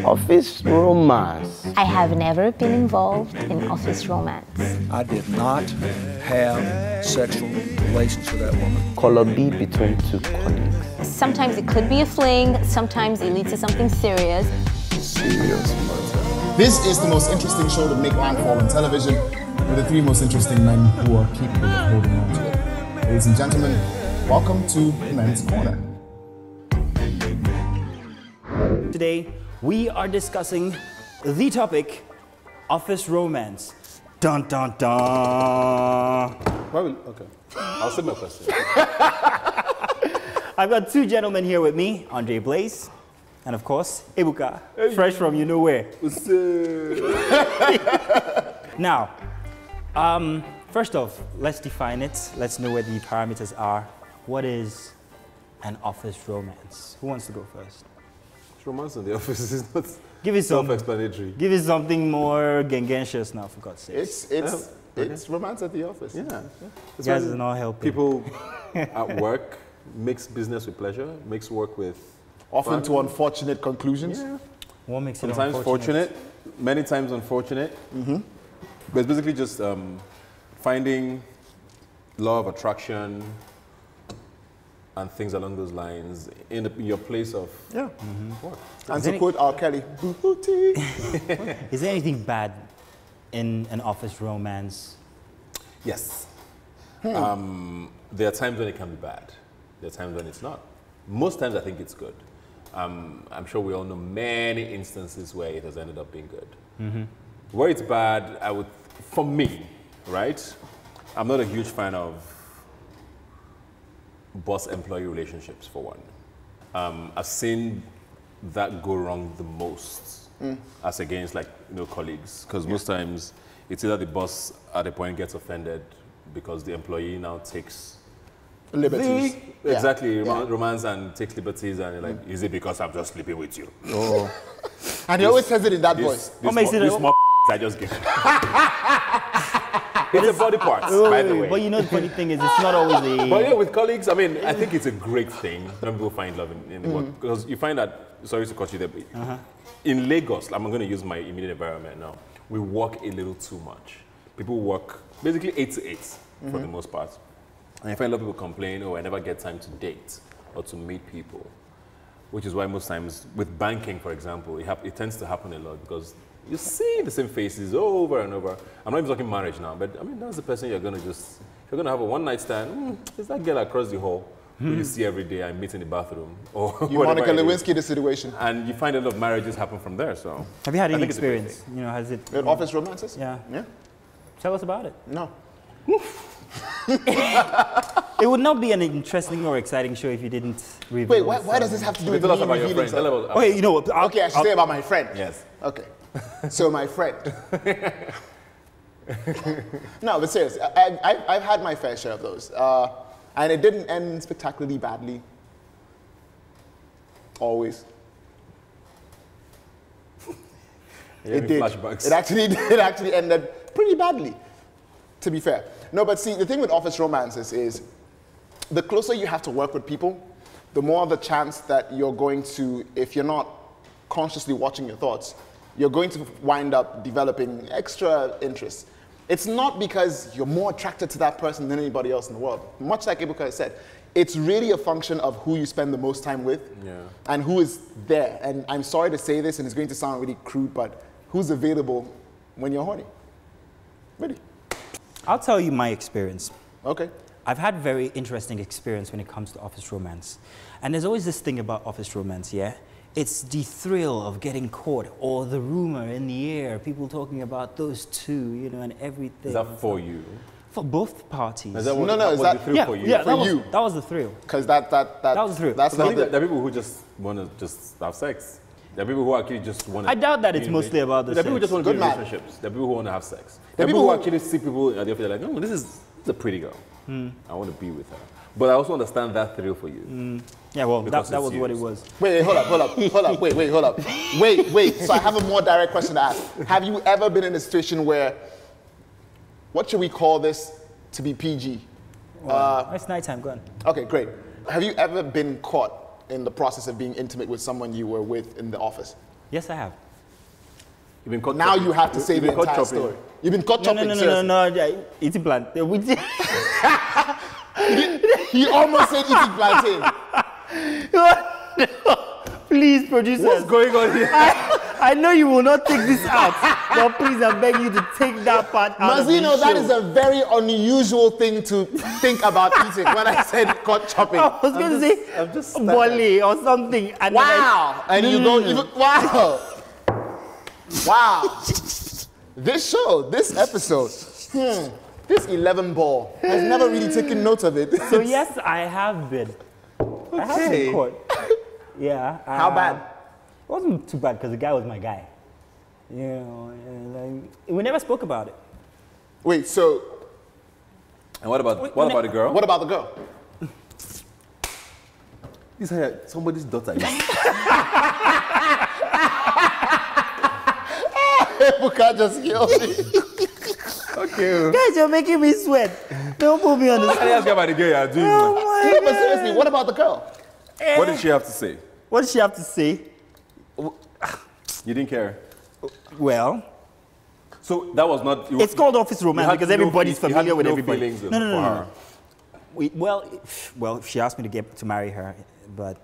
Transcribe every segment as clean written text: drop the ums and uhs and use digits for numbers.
Office romance. I have never been involved in office romance. I did not have sexual relations with that woman. Color B between two colleagues. Sometimes it could be a fling, sometimes it leads to something serious. Serious matter. This is the most interesting show to make landfall on television, with the three most interesting men who are capable of holding on to it. Ladies and gentlemen, welcome to the Men's Corner. Today, we are discussing the topic, office romance. Dun dun dun. Okay, I'll send my question. I've got two gentlemen here with me, Andre Blaze, and of course, Ebuka, fresh from you know where. Now, first off, let's define it. Let's know what the parameters are. What is an office romance? Who wants to go first? Romance in the office is not self-explanatory. Give us something more gangantious now, for God's sake. It's romance at the office. Yeah. You guys are not helping. People at work mix business with pleasure, mix work with often fun. To unfortunate conclusions. Yeah. What makes it sometimes fortunate, many times unfortunate. Mm-hmm. But it's basically just finding law of attraction and things along those lines in your place of work. And to quote R. Kelly, is there anything bad in an office romance? Yes. There are times when it can be bad. There are times when it's not. Most times I think it's good. I'm sure we all know many instances where it has ended up being good. Mm-hmm. Where it's bad, for me, right? I'm not a huge fan of boss-employee relationships, for one. I've seen that go wrong the most as against colleagues, because most times it's either the boss at a point gets offended because the employee now takes liberties. Romance and takes liberties, and you're like, is it because I'm just sleeping with you? Oh. And he always says it in that voice. What makes it small I just give? It's a body part, by the way. But you know the funny thing is, it's not always a... But yeah, with colleagues, I mean, I think it's a great thing when people find love in the work. Because you find that, sorry to cut you there, but in Lagos, I'm going to use my immediate environment now, we work a little too much. People work basically 8 to 8 for the most part. And I find a lot of people complain, oh, I never get time to date or to meet people. Which is why most times, with banking, for example, it tends to happen a lot because you see the same faces over and over. I'm not even talking marriage now, but I mean, that's the person you're going to have a one-night stand. Is that girl across the hall who you see every day and meet in the bathroom? Or you Monica Lewinsky the situation. And you find a lot of marriages happen from there, so. Have you had any experience? You know, has it... With office romances? Yeah. Tell us about it. No. It would not be an interesting or exciting show if you didn't reveal. Wait, why does this have to do with tell me us about your friend? Okay, you know what? Okay, I should say about my friend. Yes. Okay. So my friend. No, but seriously, I've had my fair share of those. And it didn't end spectacularly badly. Always. It did. Flashbacks. It actually ended pretty badly, to be fair. No, but see, the thing with office romances is the closer you have to work with people, the more the chance that you're going to, if you're not consciously watching your thoughts, you're going to wind up developing extra interest. It's not because you're more attracted to that person than anybody else in the world. Much like Ebuka has said, it's really a function of who you spend the most time with and who is there. And I'm sorry to say this, and it's going to sound really crude, but who's available when you're horny? Really. I'll tell you my experience. Okay. I've had very interesting experience when it comes to office romance. And there's always this thing about office romance, yeah? It's the thrill of getting caught, or the rumor in the air, people talking about those two, you know, and everything. Is that for you? For both parties. Is that what, no, is that the thrill for you? Yeah, for you. That was the thrill. Because that was the thrill. That's not there are people who just want to just have sex. There are people who actually just want to... I doubt that it's mostly about the sex. There are people who just want to be in relationships. There are people who want to have sex. There are people who actually see people at the office, they're like, oh, this is a pretty girl. I want to be with her. But I also understand that thrill for you. Yeah, well, that was what it was. Wait, hold up. Wait, hold up. Wait. So I have a more direct question to ask. Have you ever been in a situation where, what should we call this to be PG? It's nighttime, go on. Okay, great. Have you ever been caught in the process of being intimate with someone you were with in the office? Yes, I have. You've been caught Now chopping. you have to say You've the been caught entire chopping. story. You've been caught chopping. No. Eating plant. He almost said eating plantain. Please, producers. What's going on here? I know you will not take this out, but please, I beg you to take that part out of the Mazino, that show. is a very unusual thing to think about eating. When I said caught chopping. I was going to say bolly or something. And Wow. And you go even, wow. Wow. This show, this episode, this 11 ball has never really taken note of it. So yes, I have been. I have been caught. Yeah. How bad? It wasn't too bad because the guy was my guy. You know, and like, we never spoke about it. Wait, so And what about the girl? what about the girl? This is somebody's daughter. Ebuka just killed me. Okay. Guys, you're making me sweat. Don't put me on the I didn't ask you about the girl you're doing. Oh man. my But seriously, what about the girl? What did she have to say? What did she have to say? You didn't care. Well, So that was not. it's called office you romance had because no everybody's feel- you had familiar with no everybody. feelings No. for her. Well, she asked me to marry her, but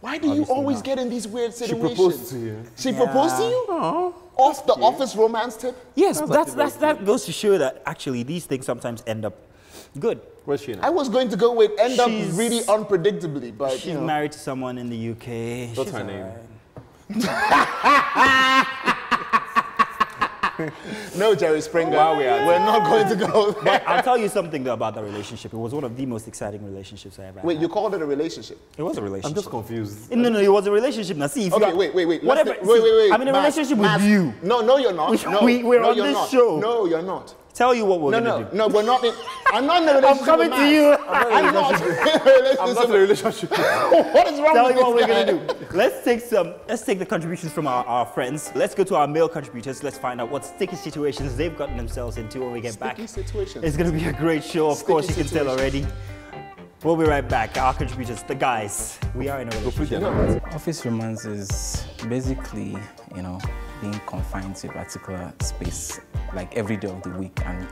Why do you Obviously always not. get in these weird She situations? proposed to you. She proposed to you? Off the office romance tip? yes, that goes to show that actually these things sometimes end up good. Where's she now? I was going to go with end up She's- really unpredictably, but She's married to someone in the UK. What's She's her name? alright. no, Jerry Springer. While we are- We're not going to go there. I'll tell you something though about that relationship. It was one of the most exciting relationships I ever Wait, had. you called it a relationship? It was a I'm relationship. just confused. No, it was a relationship. Now, see, if Okay, you are, wait. Let's Whatever. think- wait. I'm in a Mas, relationship with Mas. you. No, you're not. No, we're no, on you're this not. show. No, you're not. Tell you what we're No, gonna do. no, we're not in. I'm not in a relationship. coming with to Mas. you. I'm not in a relationship. I'm not in a relationship. What is wrong Tell with you what this we're guy? gonna do. Let's take the contributions from our friends. Let's go to our male contributors. Let's find out what sticky situations they've gotten themselves into when we get back. Sticky situations. It's gonna be a great show. Of course, you can tell situations. already. We'll be right back. Our contributors, the guys. We are in a relationship. Office romance is basically, being confined to a particular space, like every day of the week, and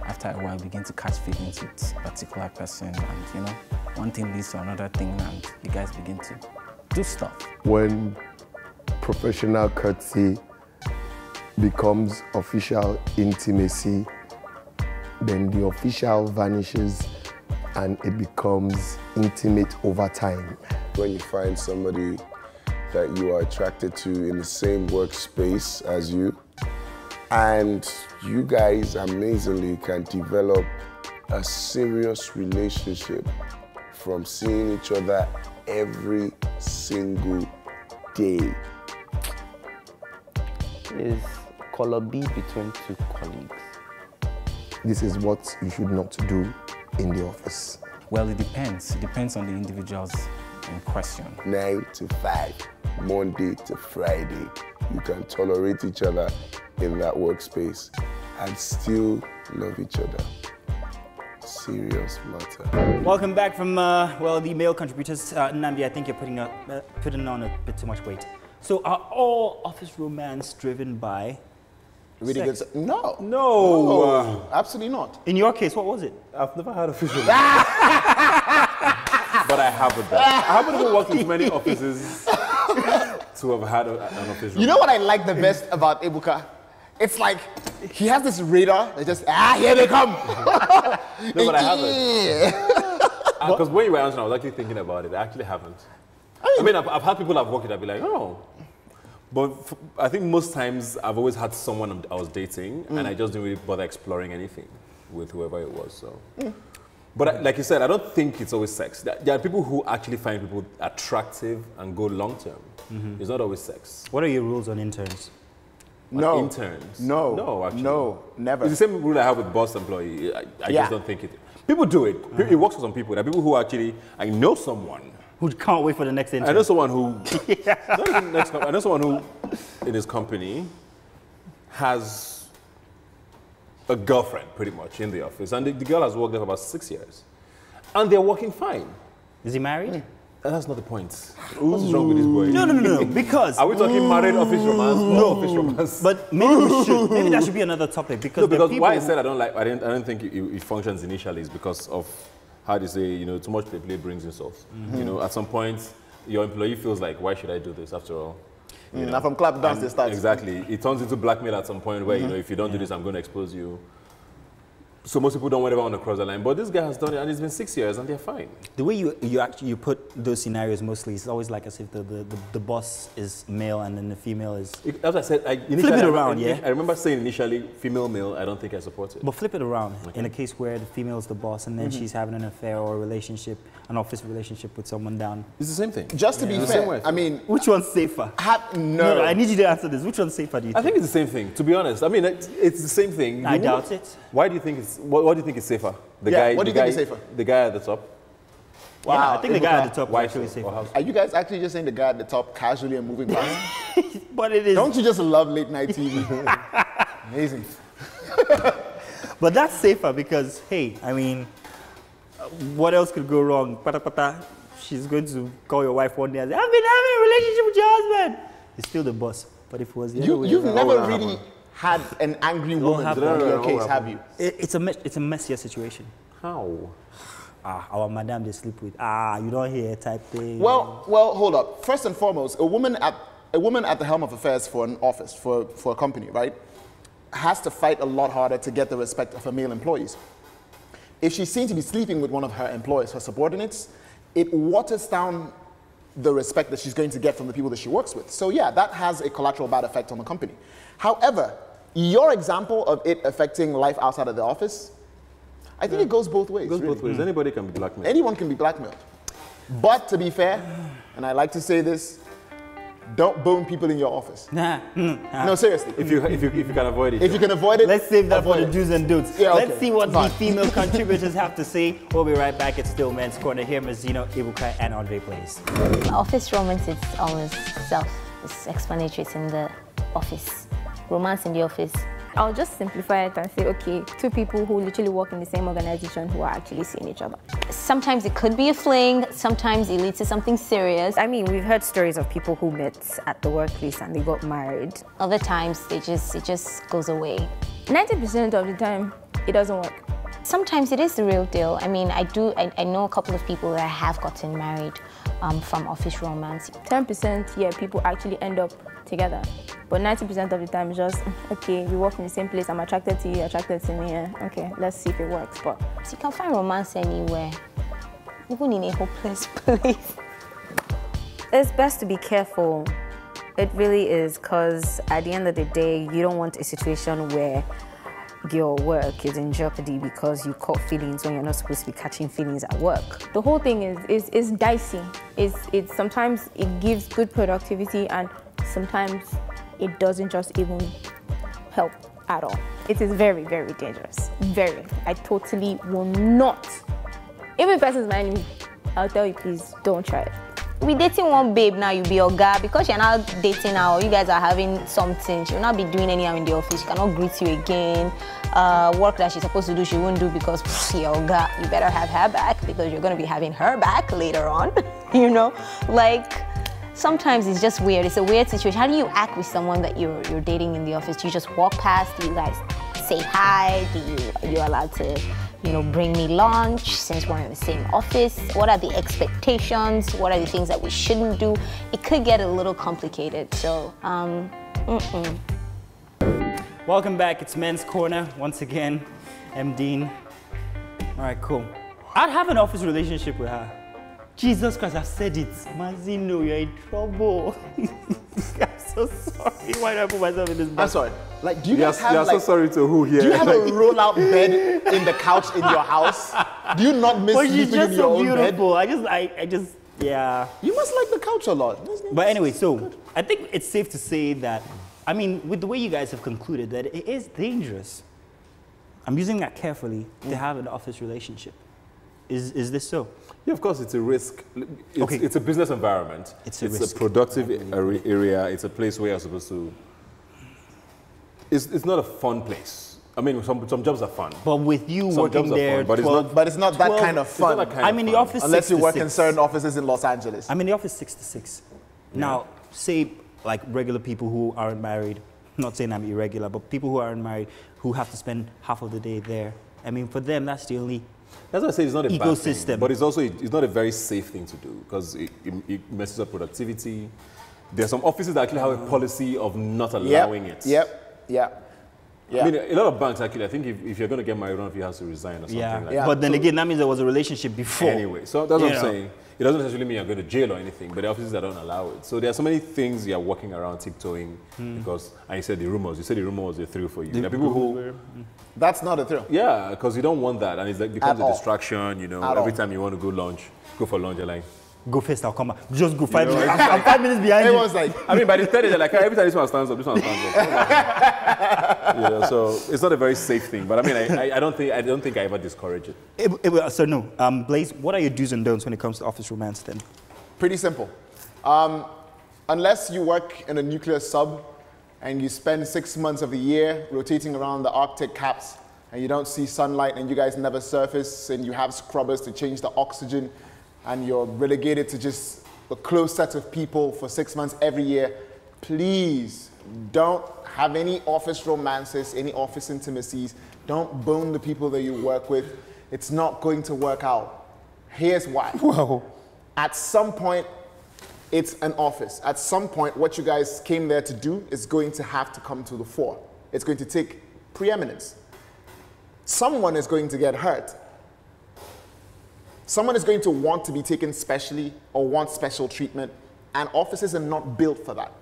after a while, begin to catch feelings with a particular person, and one thing leads to another thing, and you guys begin to do stuff. When professional courtesy becomes official intimacy, then the official vanishes and it becomes intimate over time. When you find somebody that you are attracted to in the same workspace as you, and you guys amazingly can develop a serious relationship from seeing each other every single day. Is color B between two colleagues. This is what you should not do in the office. Well, it depends. It depends on the individuals in question. 9 to 5, Monday to Friday. You can tolerate each other in that workspace and still love each other. Serious matter. Welcome back from the male contributors. Nnamdi, I think you're putting on a bit too much weight. So are all office romance driven by Really sex? good. No. No. Absolutely not. In your case, what was it? I've never had a official. But I haven't. I haven't even worked with many offices to have had an office. You know what I like the best about Ebuka? It's like he has this radar that just, here they come. No, but I haven't. Because when you were answering, I was actually thinking about it. I actually haven't. I mean, I've had people I've worked with that be like, oh. But I think most times I've always had someone I was dating and I just didn't really bother exploring anything with whoever it was. So, But like you said, I don't think it's always sex. There are people who actually find people attractive and go long term. It's not always sex. What are your rules on interns? No. Interns. No. No, actually. No, never. It's the same rule I have with boss employee. I Yeah. just don't think it. People do it. It works for some people. There are people who actually, I know someone. Who can't wait for the next intern? I know someone who, not even next company, I know someone who, in his company, has a girlfriend pretty much in the office, and the girl has worked there for about 6 years, and they're working fine. Is he married? That's not the point. What's wrong with this boy? No. Because are we talking married office romance? No, office romance. But maybe we should. Maybe that should be another topic because why I said I don't think it functions initially is because of how do you say, too much play brings insults. At some point your employee feels like, why should I do this after all? Now from clap dance they start. Exactly. It turns into blackmail at some point where if you don't do this, I'm going to expose you. So most people don't ever want to cross the line, but this guy has done it, and it's been 6 years, and they're fine. The way you put those scenarios mostly, it's always like as if the boss is male and then the female is. As I said, flip it around. I remember saying initially, female, male. I don't think I support it. But flip it around. Okay. In a case where the female is the boss, and then she's having an affair or a relationship, an office relationship with someone down. It's the same thing. Just to be fair, I mean, which one's safer? No, I need you to answer this. Which one's safer? Do you think? I think it's the same thing. To be honest, I mean, it's the same thing. I doubt it. Why do you think it's? What do you think is safer? The guy. What do you think is safer? The guy at the top. Wow, yeah, I think the guy at the top is actually safer. Are you guys actually just saying the guy at the top casually and moving past? But it is. Don't you just love late night TV? Amazing. But that's safer because, hey, I mean, what else could go wrong? She's going to call your wife one day and say, I've been having a relationship with your husband. He's still the boss. But if it was the other way You've around, never really had an angry woman on your case, have you? It's a messier situation. How? Our madam they sleep with. You don't hear type thing. Well, hold up. First and foremost, a woman at the helm of affairs for an office, for a company, right, has to fight a lot harder to get the respect of her male employees. If she's seen to be sleeping with one of her employees, her subordinates, it waters down the respect that she's going to get from the people that she works with. So yeah, that has a collateral bad effect on the company. However, your example of it affecting life outside of the office, I think it goes both ways. It goes both ways. Anybody can be blackmailed. Anyone can be blackmailed. But to be fair, and I like to say this, don't bone people in your office. No, seriously. If you can avoid it. If you can avoid it, let's save that for the do's and don'ts. Yeah, let's see what the female contributors have to say. We'll be right back. It's still Men's Corner here. Mazino, Ibuka, and Andre plays. Office romance is almost self-explanatory. It's in the office. Romance in the office. I'll just simplify it and say, okay, two people who literally work in the same organization who are actually seeing each other. Sometimes it could be a fling, sometimes it leads to something serious. I mean, we've heard stories of people who met at the workplace and they got married. Other times, it just goes away. 90% of the time, it doesn't work. Sometimes it is the real deal. I mean, I know a couple of people that have gotten married from office romance. 10%, yeah, people actually end up together. But 90% of the time, it's just, okay, we work in the same place, I'm attracted to you, you're attracted to me, okay, let's see if it works. But so you can find romance anywhere, even in a hopeless place. It's best to be careful. It really is, because at the end of the day, you don't want a situation where your work is in jeopardy because you caught feelings when you're not supposed to be catching feelings at work. The whole thing is dicey. It's sometimes it gives good productivity and sometimes it doesn't just even help at all. It is very, very dangerous. Very. I totally will not. Even if a person's my enemy, I'll tell you, please don't try it. We dating one babe now, you be your guy. Because you're now dating now, you guys are having something. She will not be doing anything in the office. She cannot greet you again. Work that she's supposed to do, she won't do because your guy. You better have her back because you're going to be having her back later on. You know, like sometimes it's just weird. It's a weird situation. How do you act with someone that you're dating in the office? Do you just walk past? Do you guys say hi? Are you allowed to, bring me lunch since we're in the same office? What are the expectations? What are the things that we shouldn't do? It could get a little complicated, so, Welcome back, it's Men's Corner. Once again, M. Dean. All right, cool. I'd have an office relationship with her. Jesus Christ, I've said it. Mazino, you're in trouble. I'm so sorry. Why do I put myself in this box? I'm sorry. Like, do you guys have, you're so sorry to who here? Do you have a roll-out bed in the couch in your house? Do you not miss sleeping in your own beautiful. I just, yeah. You must like the couch a lot. But anyway, so I think it's safe to say that, I mean, with the way you guys have concluded, that it is dangerous. I'm using that carefully to have an office relationship. Is this so? Yeah, of course, it's a risk. It's a business environment. It's a productive area. It's a place where you're supposed to... It's not a fun place. I mean, some jobs are fun. But with you Some working jobs are there, fun, but it's 12, not- But it's not that kind of It's not fun. that kind I'm of in the fun. office Unless 6 you to work 6. in certain offices in Los Angeles. I'm in the office 6 to 6. Now, say like regular people who aren't married, not saying I'm irregular, but people who aren't married who have to spend half of the day there. I mean, for them, that's the only That's why I say it's not a bad ecosystem. thing, but it's also it's not a very safe thing to do because it messes up productivity. There are some offices that actually have a policy of not allowing it. Yeah. I mean, a lot of banks actually, I think if you're going to get married, one of you has to resign or something like that. But then again, that means there was a relationship before. Anyway, so that's what I'm saying. It doesn't necessarily mean you're going to jail or anything, but there are offices that don't allow it. So there are so many things you're walking around tiptoeing because, and you said the rumors. You said the rumor was a thrill for you. There are people who... That's not a thrill. Yeah, because you don't want that, and it's like becomes At a all. distraction, you know. At Every all. time you want to go for lunch, you're like... Go first, I'll come back. Just go 5 know, minutes. it's I'm 5 minutes behind you. Everyone's like, I mean, by the third, they're like, every time this one stands up, this one stands up. You know, so it's not a very safe thing. But I mean, I don't think I ever discourage it. So no, Blaze, what are your do's and don'ts when it comes to office romance then? pretty simple. Unless you work in a nuclear sub and you spend 6 months of the year rotating around the Arctic caps and you don't see sunlight and you guys never surface and you have scrubbers to change the oxygen and you're relegated to just a close set of people for 6 months every year, please don't have any office romances, any office intimacies. Don't bone the people that you work with. It's not going to work out. Here's why. Wow. At some point, it's an office. At some point, what you guys came there to do is going to have to come to the fore. It's going to take preeminence. Someone is going to get hurt. Someone is going to want to be taken specially or want special treatment, and offices are not built for that.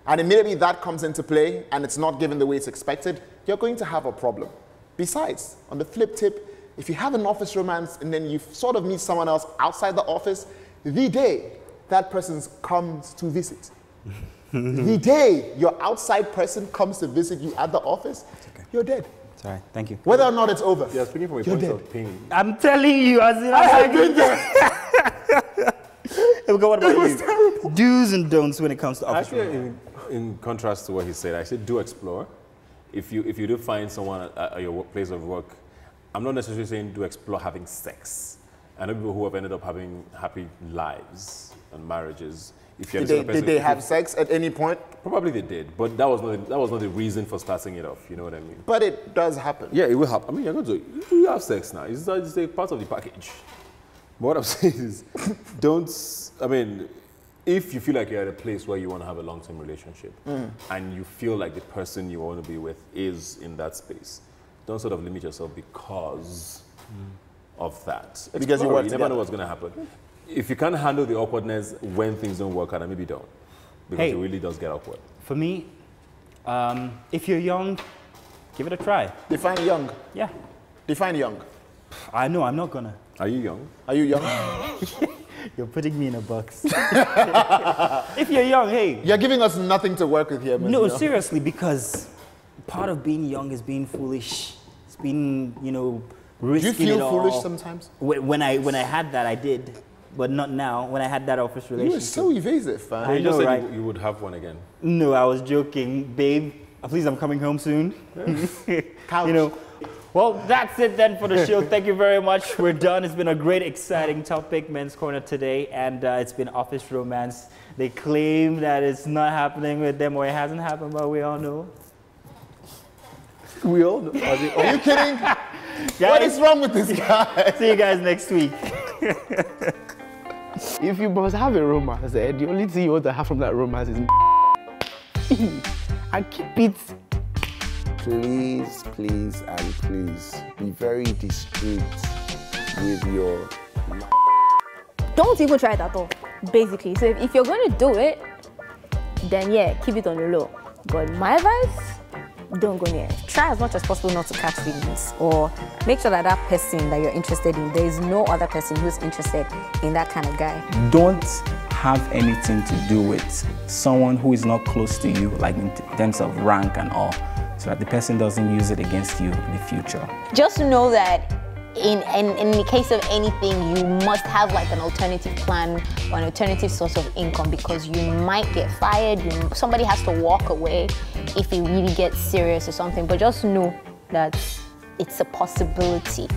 And immediately that comes into play and it's not given the way it's expected, you're going to have a problem. Besides, on the flip tip, if you have an office romance and then you sort of meet someone else outside the office, the day that person comes to visit, the day your outside person comes to visit you at the office, you're dead. It's all right, thank you. Whether or not it's over. Yeah, speaking from a point of pain. I'm telling you, as in I've been there. What about you? Do's and don'ts when it comes to office romance. Actually, in contrast to what he said, I said do explore. If you do find someone at your place of work, I'm not necessarily saying do explore having sex. I know people who have ended up having happy lives and marriages. If you're Did they have sex at any point? Probably they did, but that was not the reason for starting it off. You know what I mean? But it does happen. Yeah, it will happen. I mean, you're going to you have sex now. It's a part of the package. But what I'm saying is, if you feel like you're at a place where you want to have a long-term relationship and you feel like the person you want to be with is in that space, don't sort of limit yourself because of that. Because you work never together. know what's going to happen. If you can't handle the awkwardness when things don't work out, then maybe don't. Because it really does get awkward. For me, if you're young, give it a try. Define young. Yeah. Define young. I know, I'm not gonna. Are you young? Are you young? You're putting me in a box. If you're young, hey. You're giving us nothing to work with here, man. No, seriously, because part of being young is being foolish. It's being, risking Do you it feel all. foolish sometimes? When I had that, I did. But not now, when I had that office You relationship. were so evasive, man. I You just know, said right? you would have one again. No, I was joking. Babe, please, I'm coming home soon. Couch. Well, that's it then for the show. Thank you very much. We're done. It's been a great, exciting topic, Men's Corner today, and it's been office romance. They claim that it's not happening with them, or it hasn't happened, but we all know. We all know. Are you kidding? What is wrong with this guy? See you guys next week. If you must have a romance, the only thing you want to have from that romance is and keep it. Please, please, and please be very discreet with your... Don't even try it at all, basically. So if you're going to do it, then yeah, keep it on the low. But my advice, don't go near it. Try as much as possible not to catch feelings, or make sure that that person that you're interested in, there is no other person who's interested in that kind of guy. Don't have anything to do with someone who is not close to you, like in terms of rank and all, so that the person doesn't use it against you in the future. Just know that in the case of anything, you must have like an alternative plan or an alternative source of income, because you might get fired, somebody has to walk away if it really gets serious or something. But just know that it's a possibility.